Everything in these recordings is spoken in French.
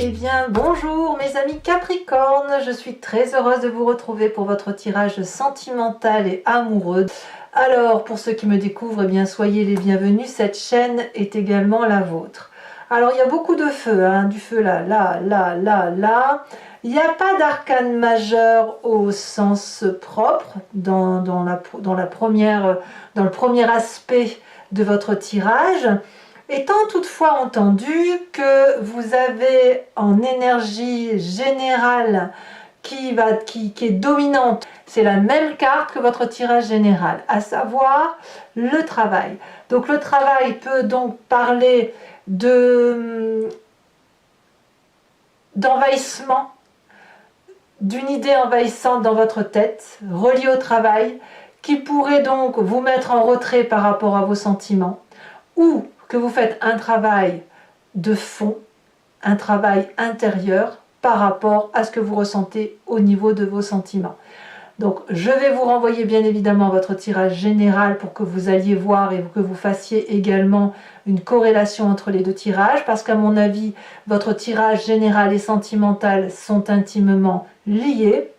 Eh bien, bonjour mes amis Capricorne, je suis très heureuse de vous retrouver pour votre tirage sentimental et amoureux. Alors, pour ceux qui me découvrent, eh bien, soyez les bienvenus, cette chaîne est également la vôtre. Alors, il y a beaucoup de feu, hein, du feu là, là, là, là, là. Il n'y a pas d'arcane majeur au sens propre dans le premier aspect de votre tirage. Étant toutefois entendu que vous avez en énergie générale qui est dominante, c'est la même carte que votre tirage général, à savoir le travail. Donc le travail peut donc parler d'envahissement, d'une idée envahissante dans votre tête, reliée au travail, qui pourrait donc vous mettre en retrait par rapport à vos sentiments, ou que vous faites un travail de fond, un travail intérieur par rapport à ce que vous ressentez au niveau de vos sentiments. Donc je vais vous renvoyer bien évidemment votre tirage général pour que vous alliez voir et que vous fassiez également une corrélation entre les deux tirages, parce qu'à mon avis, votre tirage général et sentimental sont intimement liés.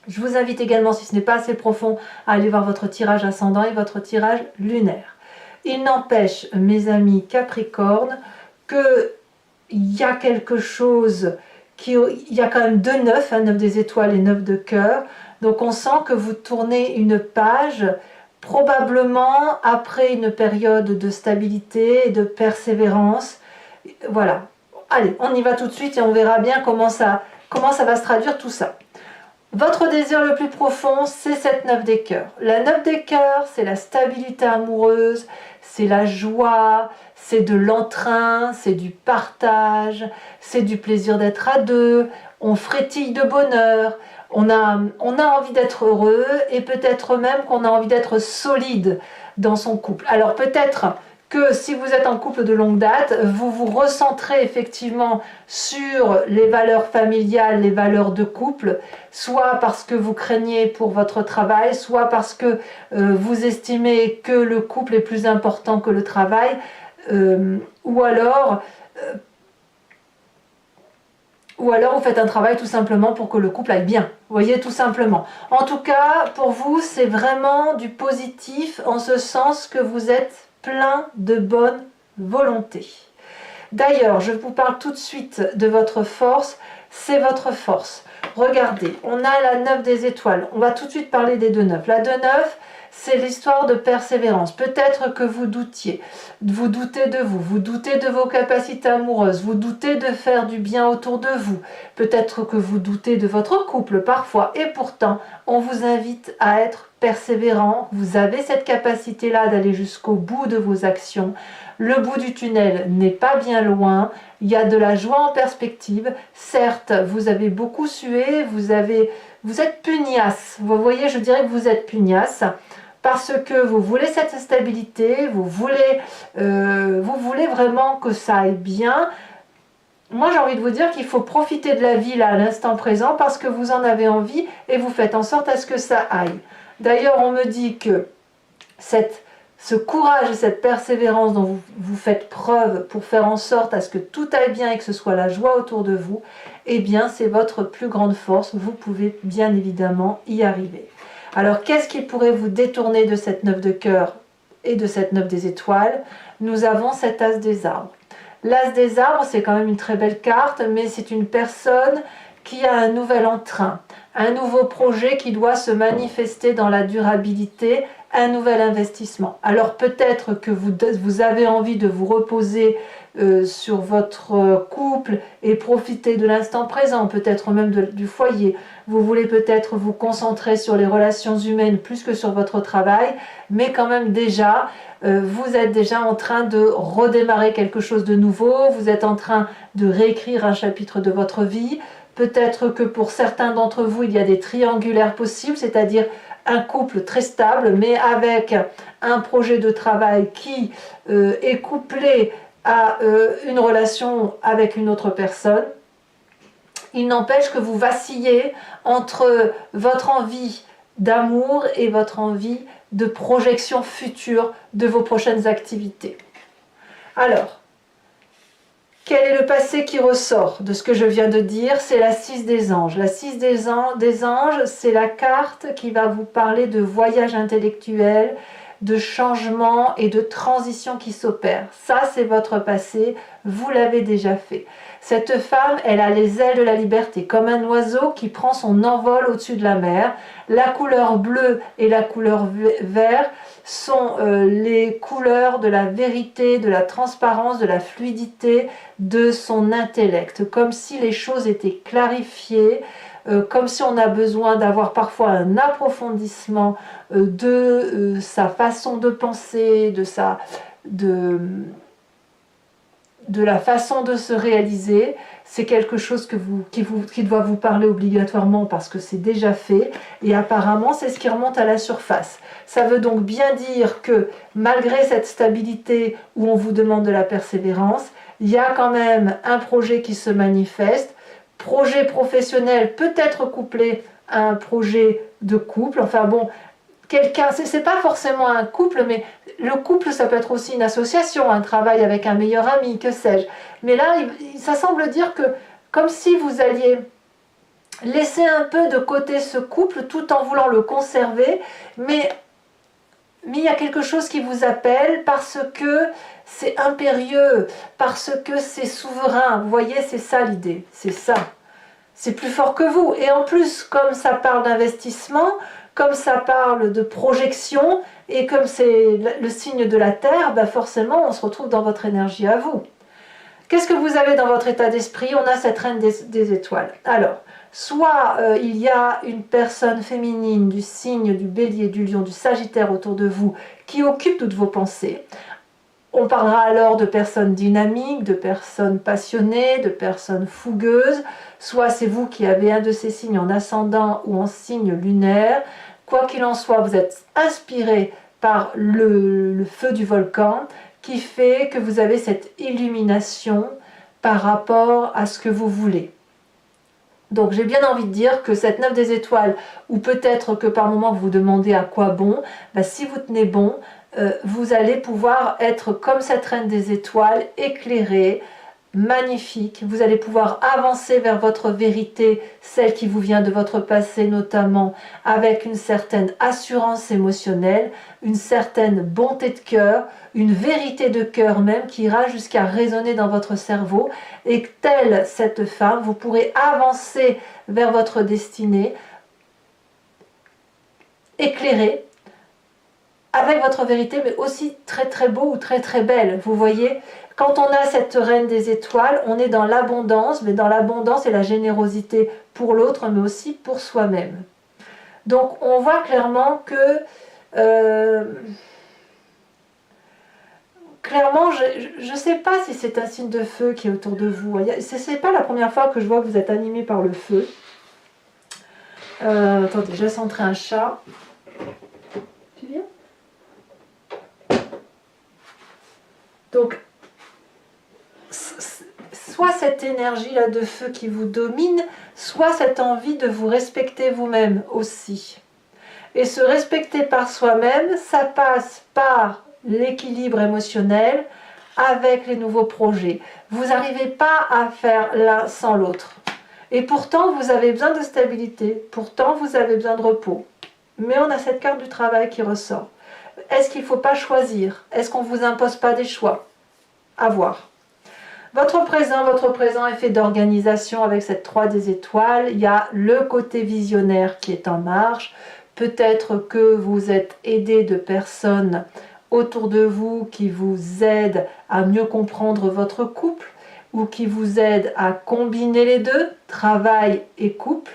Je vous invite également, si ce n'est pas assez profond, à aller voir votre tirage ascendant et votre tirage lunaire. Il n'empêche, mes amis Capricorne, qu'il y a quelque chose, il y a quand même 2 9, 9 des étoiles et 9 de cœur. Donc on sent que vous tournez une page, probablement après une période de stabilité et de persévérance. Voilà. Allez, on y va tout de suite et on verra bien comment ça va se traduire tout ça. Votre désir le plus profond, c'est cette 9 des cœurs. La 9 des cœurs, c'est la stabilité amoureuse, c'est la joie, c'est de l'entrain, c'est du partage, c'est du plaisir d'être à deux, on frétille de bonheur, on a envie d'être heureux et peut-être même qu'on a envie d'être solide dans son couple. Alors peut-être que si vous êtes en couple de longue date, vous vous recentrez effectivement sur les valeurs familiales, les valeurs de couple, soit parce que vous craignez pour votre travail, soit parce que vous estimez que le couple est plus important que le travail, ou alors vous faites un travail tout simplement pour que le couple aille bien. Vous voyez, tout simplement. En tout cas, pour vous, c'est vraiment du positif en ce sens que vous êtes plein de bonne volonté. D'ailleurs, je vous parle tout de suite de votre force. C'est votre force. Regardez, on a la 9 des étoiles. On va tout de suite parler des 2 9. La 2 9, c'est l'histoire de persévérance. Peut-être que vous doutiez, vous doutez de vous, vous doutez de vos capacités amoureuses, vous doutez de faire du bien autour de vous. Peut-être que vous doutez de votre couple parfois. Et pourtant, on vous invite à être persévérant. Vous avez cette capacité-là d'aller jusqu'au bout de vos actions. Le bout du tunnel n'est pas bien loin. Il y a de la joie en perspective. Certes, vous avez beaucoup sué, vous êtes pugnace. Vous voyez, je dirais que vous êtes pugnace parce que vous voulez cette stabilité, vous voulez vraiment que ça aille bien. Moi, j'ai envie de vous dire qu'il faut profiter de la vie là à l'instant présent parce que vous en avez envie et vous faites en sorte à ce que ça aille. D'ailleurs, on me dit que ce courage et cette persévérance dont vous faites preuve pour faire en sorte à ce que tout aille bien et que ce soit la joie autour de vous, eh bien c'est votre plus grande force, vous pouvez bien évidemment y arriver. Alors qu'est-ce qui pourrait vous détourner de cette 9 de cœur et de cette 9 des étoiles? Nous avons cet as des arbres. L'as des arbres, c'est quand même une très belle carte, mais c'est une personne qui a un nouvel entrain, un nouveau projet qui doit se manifester dans la durabilité, un nouvel investissement. Alors peut-être que vous avez envie de vous reposer sur votre couple et profiter de l'instant présent, peut-être même du foyer. Vous voulez peut-être vous concentrer sur les relations humaines plus que sur votre travail, mais quand même déjà, vous êtes déjà en train de redémarrer quelque chose de nouveau, vous êtes en train de réécrire un chapitre de votre vie. Peut-être que pour certains d'entre vous, il y a des triangulaires possibles, c'est-à-dire un couple très stable, mais avec un projet de travail qui est couplé à une relation avec une autre personne. Il n'empêche que vous vacillez entre votre envie d'amour et votre envie de projection future de vos prochaines activités. Alors, quel est le passé qui ressort de ce que je viens de dire? C'est la 6 des anges. La 6 des anges, c'est la carte qui va vous parler de voyage intellectuel, de changement et de transition qui s'opère. Ça, c'est votre passé, vous l'avez déjà fait. Cette femme, elle a les ailes de la liberté, comme un oiseau qui prend son envol au-dessus de la mer. La couleur bleue et la couleur vert sont les couleurs de la vérité, de la transparence, de la fluidité de son intellect, comme si les choses étaient clarifiées, comme si on a besoin d'avoir parfois un approfondissement de sa façon de penser, de la façon de se réaliser. C'est quelque chose qui doit vous parler obligatoirement parce que c'est déjà fait, et apparemment c'est ce qui remonte à la surface. Ça veut donc bien dire que malgré cette stabilité où on vous demande de la persévérance, il y a quand même un projet qui se manifeste, projet professionnel peut-être couplé à un projet de couple, enfin bon, quelqu'un, c'est pas forcément un couple, mais le couple ça peut être aussi une association, un travail avec un meilleur ami, que sais-je. Mais là, ça semble dire que comme si vous alliez laisser un peu de côté ce couple tout en voulant le conserver, mais il y a quelque chose qui vous appelle parce que c'est impérieux, parce que c'est souverain. Vous voyez, c'est ça l'idée, c'est ça. C'est plus fort que vous. Et en plus, comme ça parle d'investissement, comme ça parle de projection, et comme c'est le signe de la Terre, ben forcément, on se retrouve dans votre énergie à vous. Qu'est-ce que vous avez dans votre état d'esprit? On a cette reine des étoiles. Alors, soit il y a une personne féminine du signe du Bélier, du Lion, du Sagittaire autour de vous qui occupe toutes vos pensées. On parlera alors de personnes dynamiques, de personnes passionnées, de personnes fougueuses. Soit c'est vous qui avez un de ces signes en ascendant ou en signe lunaire. Quoi qu'il en soit, vous êtes inspiré par le feu du volcan qui fait que vous avez cette illumination par rapport à ce que vous voulez. Donc j'ai bien envie de dire que cette 9 des étoiles, ou peut-être que par moment vous vous demandez à quoi bon, si vous tenez bon, vous allez pouvoir être comme cette reine des étoiles, éclairée, magnifique. Vous allez pouvoir avancer vers votre vérité, celle qui vous vient de votre passé notamment, avec une certaine assurance émotionnelle, une certaine bonté de cœur, une vérité de cœur même qui ira jusqu'à résonner dans votre cerveau, et telle cette femme, vous pourrez avancer vers votre destinée, éclairée, avec votre vérité, mais aussi très très beau ou très très belle. Vous voyez, quand on a cette reine des étoiles, on est dans l'abondance, mais dans l'abondance et la générosité pour l'autre, mais aussi pour soi-même. Donc on voit clairement que clairement, je ne sais pas si c'est un signe de feu qui est autour de vous. Ce n'est pas la première fois que je vois que vous êtes animé par le feu. Attendez, je laisse entrer un chat. Tu viens? Donc, soit cette énergie-là de feu qui vous domine, soit cette envie de vous respecter vous-même aussi. Et se respecter par soi-même, ça passe par l'équilibre émotionnel avec les nouveaux projets. Vous n'arrivez pas à faire l'un sans l'autre. Et pourtant, vous avez besoin de stabilité, pourtant vous avez besoin de repos. Mais on a cette carte du travail qui ressort. Est-ce qu'il ne faut pas choisir? Est-ce qu'on ne vous impose pas des choix? À voir. Votre présent est fait d'organisation avec cette 3 des étoiles. Il y a le côté visionnaire qui est en marche. Peut-être que vous êtes aidé de personnes autour de vous qui vous aident à mieux comprendre votre couple ou qui vous aident à combiner les deux, travail et couple.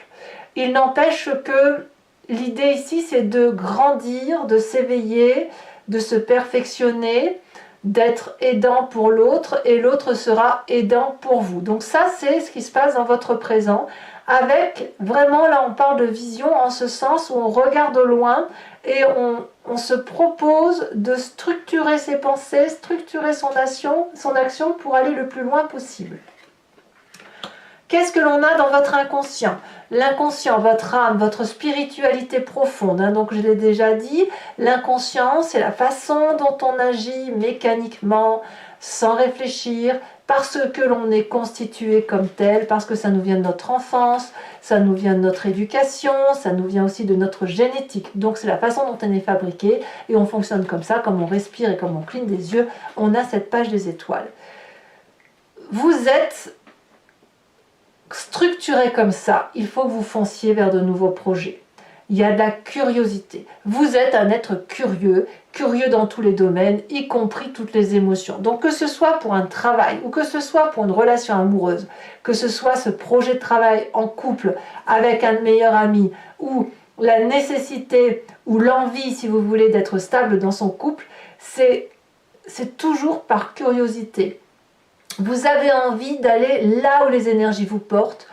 Il n'empêche que l'idée ici, c'est de grandir, de s'éveiller, de se perfectionner, d'être aidant pour l'autre, et l'autre sera aidant pour vous. Donc ça, c'est ce qui se passe dans votre présent, avec vraiment, là on parle de vision en ce sens où on regarde au loin et on se propose de structurer ses pensées, structurer son action pour aller le plus loin possible. Qu'est-ce que l'on a dans votre inconscient? L'inconscient, votre âme, votre spiritualité profonde, donc je l'ai déjà dit, l'inconscient c'est la façon dont on agit mécaniquement, sans réfléchir, parce que l'on est constitué comme tel, parce que ça nous vient de notre enfance, ça nous vient de notre éducation, ça nous vient aussi de notre génétique. Donc c'est la façon dont on est fabriqué et on fonctionne comme ça, comme on respire et comme on cligne des yeux, on a cette page des étoiles. Vous êtes structuré comme ça, il faut que vous fonciez vers de nouveaux projets. Il y a de la curiosité. Vous êtes un être curieux, curieux dans tous les domaines, y compris toutes les émotions. Donc que ce soit pour un travail ou que ce soit pour une relation amoureuse, que ce soit ce projet de travail en couple avec un meilleur ami ou la nécessité ou l'envie, si vous voulez, d'être stable dans son couple, c'est toujours par curiosité. Vous avez envie d'aller là où les énergies vous portent.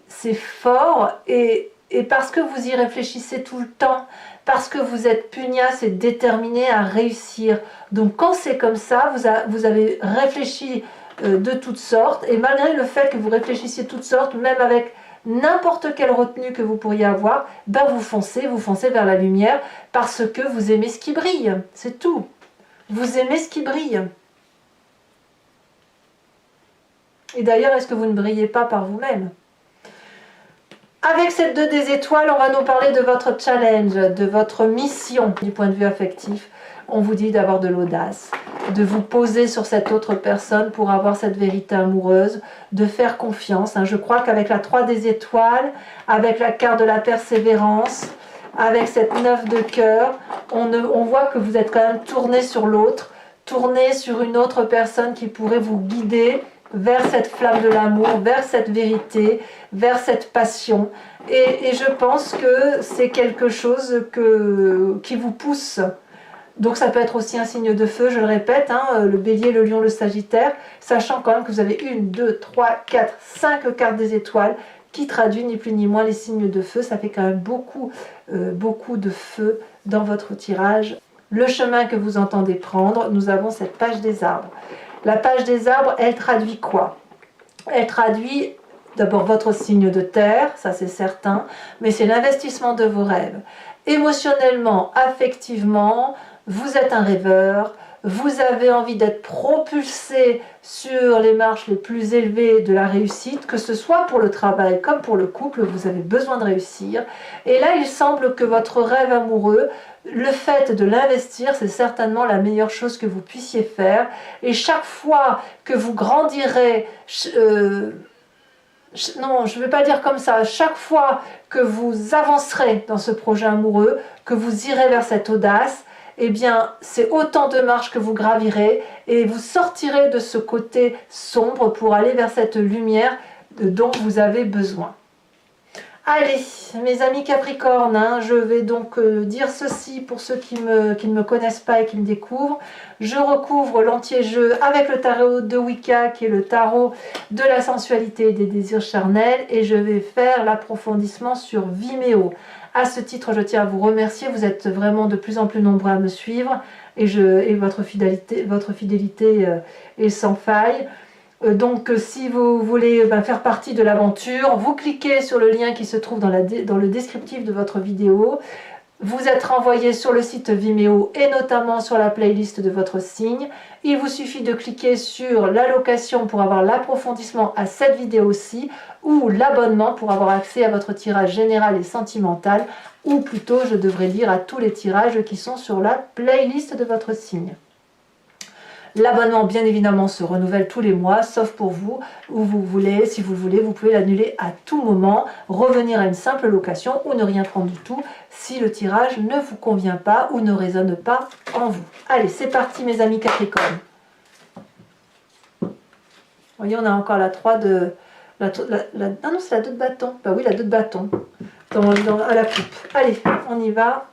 C'est fort et parce que vous y réfléchissez tout le temps, parce que vous êtes pugnace et déterminé à réussir. Donc quand c'est comme ça, vous avez réfléchi de toutes sortes, et malgré le fait que vous réfléchissiez de toutes sortes, même avec n'importe quelle retenue que vous pourriez avoir, ben vous foncez vers la lumière, parce que vous aimez ce qui brille, c'est tout. Vous aimez ce qui brille. Et d'ailleurs, est-ce que vous ne brillez pas par vous-même ? Avec cette 2 des étoiles, on va nous parler de votre challenge, de votre mission du point de vue affectif. On vous dit d'avoir de l'audace, de vous poser sur cette autre personne pour avoir cette vérité amoureuse, de faire confiance. Je crois qu'avec la 3 des étoiles, avec la carte de la persévérance, avec cette 9 de cœur, on voit que vous êtes quand même tourné sur l'autre, tourné sur une autre personne qui pourrait vous guider vers cette flamme de l'amour, vers cette vérité, vers cette passion. Et je pense que c'est quelque chose qui vous pousse. Donc ça peut être aussi un signe de feu, je le répète, le bélier, le lion, le sagittaire, sachant quand même que vous avez 1, 2, 3, 4, 5 cartes des étoiles qui traduit ni plus ni moins les signes de feu. Ça fait quand même beaucoup de feu dans votre tirage. Le chemin que vous entendez prendre, nous avons cette page des arbres. La page des arbres, elle traduit quoi? Elle traduit d'abord votre signe de terre, ça c'est certain, mais c'est l'investissement de vos rêves. Émotionnellement, affectivement, vous êtes un rêveur, vous avez envie d'être propulsé sur les marches les plus élevées de la réussite, que ce soit pour le travail comme pour le couple, vous avez besoin de réussir. Et là, il semble que votre rêve amoureux, le fait de l'investir, c'est certainement la meilleure chose que vous puissiez faire. Et chaque fois que vous grandirez, non, je ne vais pas dire comme ça, chaque fois que vous avancerez dans ce projet amoureux, que vous irez vers cette audace, eh bien, c'est autant de marches que vous gravirez et vous sortirez de ce côté sombre pour aller vers cette lumière dont vous avez besoin. Allez, mes amis Capricorne, je vais donc dire ceci pour ceux qui ne me connaissent pas et qui me découvrent. Je recouvre l'entier-jeu avec le tarot de Wicca, qui est le tarot de la sensualité et des désirs charnels, et je vais faire l'approfondissement sur Vimeo. À ce titre, je tiens à vous remercier, vous êtes vraiment de plus en plus nombreux à me suivre, et votre fidélité est sans faille. Donc si vous voulez faire partie de l'aventure, vous cliquez sur le lien qui se trouve dans le descriptif de votre vidéo. Vous êtes renvoyé sur le site Vimeo et notamment sur la playlist de votre signe. Il vous suffit de cliquer sur l'allocation pour avoir l'approfondissement à cette vidéo-ci ou l'abonnement pour avoir accès à votre tirage général et sentimental, ou plutôt je devrais dire à tous les tirages qui sont sur la playlist de votre signe. L'abonnement, bien évidemment, se renouvelle tous les mois, sauf pour vous, où vous voulez, si vous le voulez, vous pouvez l'annuler à tout moment, revenir à une simple location ou ne rien prendre du tout si le tirage ne vous convient pas ou ne résonne pas en vous. Allez, c'est parti mes amis Capricorne. Vous voyez, on a encore la 3 de... ah non, c'est la 2 de bâton. Bah oui, la 2 de bâton à la coupe. Allez, on y va.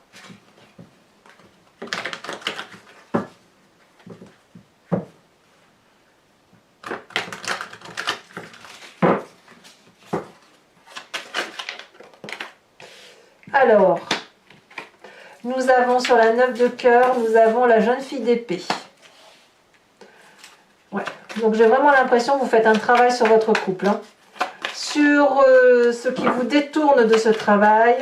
Alors, nous avons sur la 9 de cœur, nous avons la jeune fille d'épée. Ouais. Donc j'ai vraiment l'impression que vous faites un travail sur votre couple. Sur ce qui vous détourne de ce travail.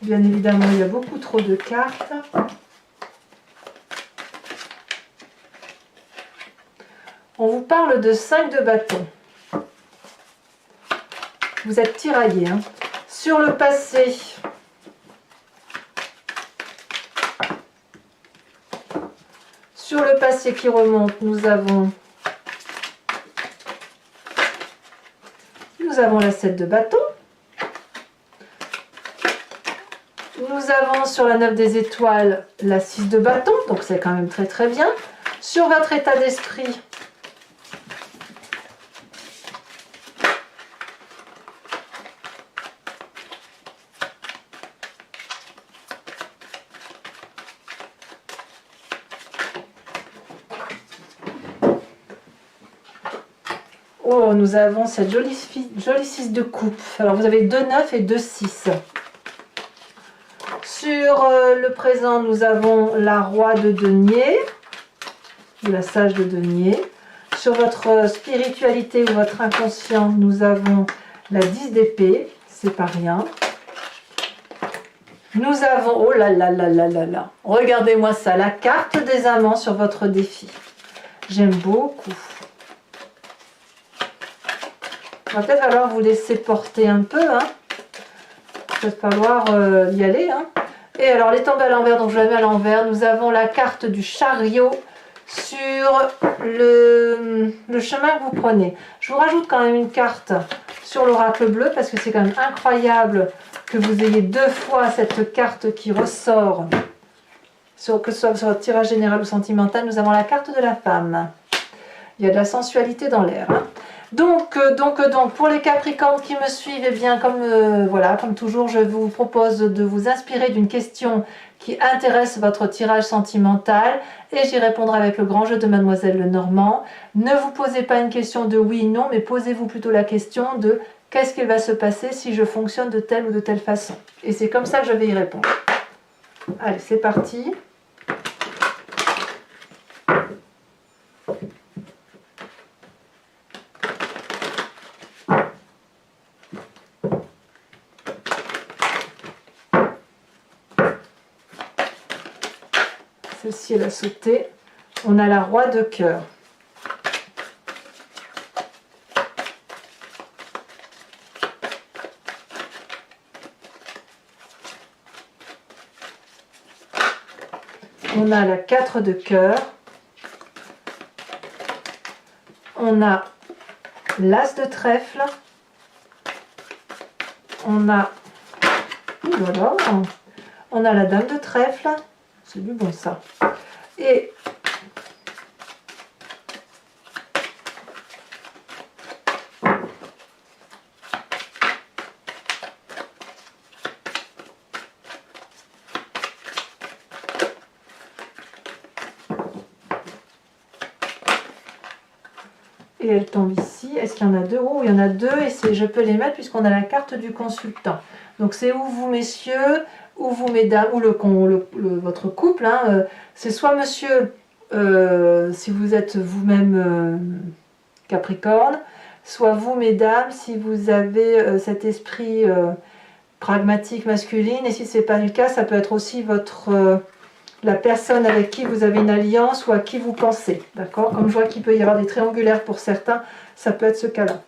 Bien évidemment, il y a beaucoup trop de cartes. On vous parle de 5 de bâton. Vous êtes tiraillé. Hein. Sur le passé, qui remonte, nous avons la 7 de bâton. Nous avons sur la 9 des étoiles la 6 de bâton, donc c'est quand même très très bien. Sur votre état d'esprit, oh, nous avons cette jolie 6 de coupe. Alors vous avez 2 9 et 2 6. Sur le présent, nous avons la roi de denier, ou la sage de denier. Sur votre spiritualité ou votre inconscient, nous avons la 10 d'épée, c'est pas rien. Nous avons, oh là là là là là là, regardez-moi ça, la carte des amants sur votre défi. J'aime beaucoup. Il va peut-être falloir vous laisser porter un peu, hein. Il va peut-être falloir y aller, hein. Et alors les tombes à l'envers, donc je la mets à l'envers, nous avons la carte du chariot sur le chemin que vous prenez. Je vous rajoute quand même une carte sur l'oracle bleu parce que c'est quand même incroyable que vous ayez 2 fois cette carte qui ressort, que ce soit sur votre tirage général ou sentimental. Nous avons la carte de la femme. Il y a de la sensualité dans l'air. Hein. Donc, pour les Capricornes qui me suivent, eh bien, comme toujours, je vous propose de vous inspirer d'une question qui intéresse votre tirage sentimental et j'y répondrai avec le grand jeu de Mademoiselle Lenormand. Ne vous posez pas une question de oui, non, mais posez-vous plutôt la question de qu'est-ce qu'il va se passer si je fonctionne de telle ou de telle façon. Et c'est comme ça que je vais y répondre. Allez, c'est parti. Celle-ci, elle a sauté. On a la roi de cœur. On a la 4 de cœur. On a l'as de trèfle. On a... Voilà. On a la dame de trèfle. C'est du bon ça. Et elle tombe ici. Est-ce qu'il y en a 2? Oh, il y en a 2 et je peux les mettre puisqu'on a la carte du consultant. Donc c'est ou vous messieurs, ou vous mesdames, ou votre couple. Hein, c'est soit monsieur, si vous êtes vous-même Capricorne, soit vous mesdames, si vous avez cet esprit pragmatique masculine. Et si ce n'est pas le cas, ça peut être aussi la personne avec qui vous avez une alliance ou à qui vous pensez. D'accord? Comme je vois qu'il peut y avoir des triangulaires pour certains, ça peut être ce cas-là.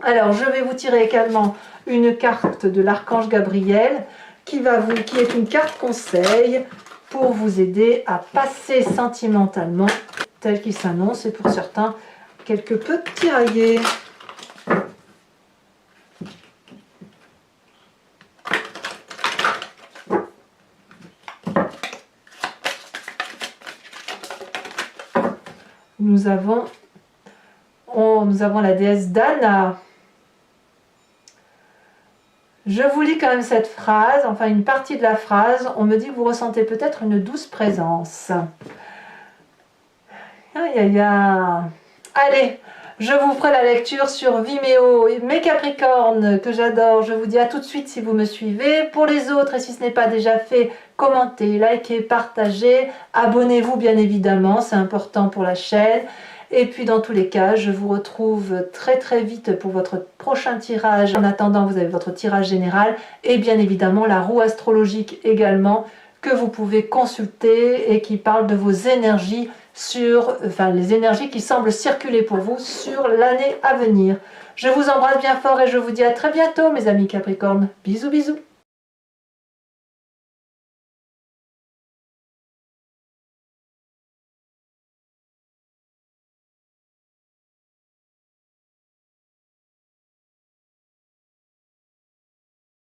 Alors, je vais vous tirer également une carte de l'archange Gabriel qui est une carte conseil pour vous aider à passer sentimentalement tel qu'il s'annonce et pour certains quelque peu tiraillé. Nous avons la déesse Dana. Je vous lis quand même cette phrase, enfin une partie de la phrase. On me dit que vous ressentez peut-être une douce présence. Aïe aïe aïe. Allez, je vous ferai la lecture sur Vimeo. Mes Capricornes que j'adore, je vous dis à tout de suite si vous me suivez. Pour les autres, et si ce n'est pas déjà fait, commentez, likez, partagez. Abonnez-vous bien évidemment, c'est important pour la chaîne. Et puis dans tous les cas, je vous retrouve très très vite pour votre prochain tirage. En attendant, vous avez votre tirage général et bien évidemment la roue astrologique également que vous pouvez consulter et qui parle de vos énergies les énergies qui semblent circuler pour vous sur l'année à venir. Je vous embrasse bien fort et je vous dis à très bientôt mes amis Capricornes. Bisous bisous.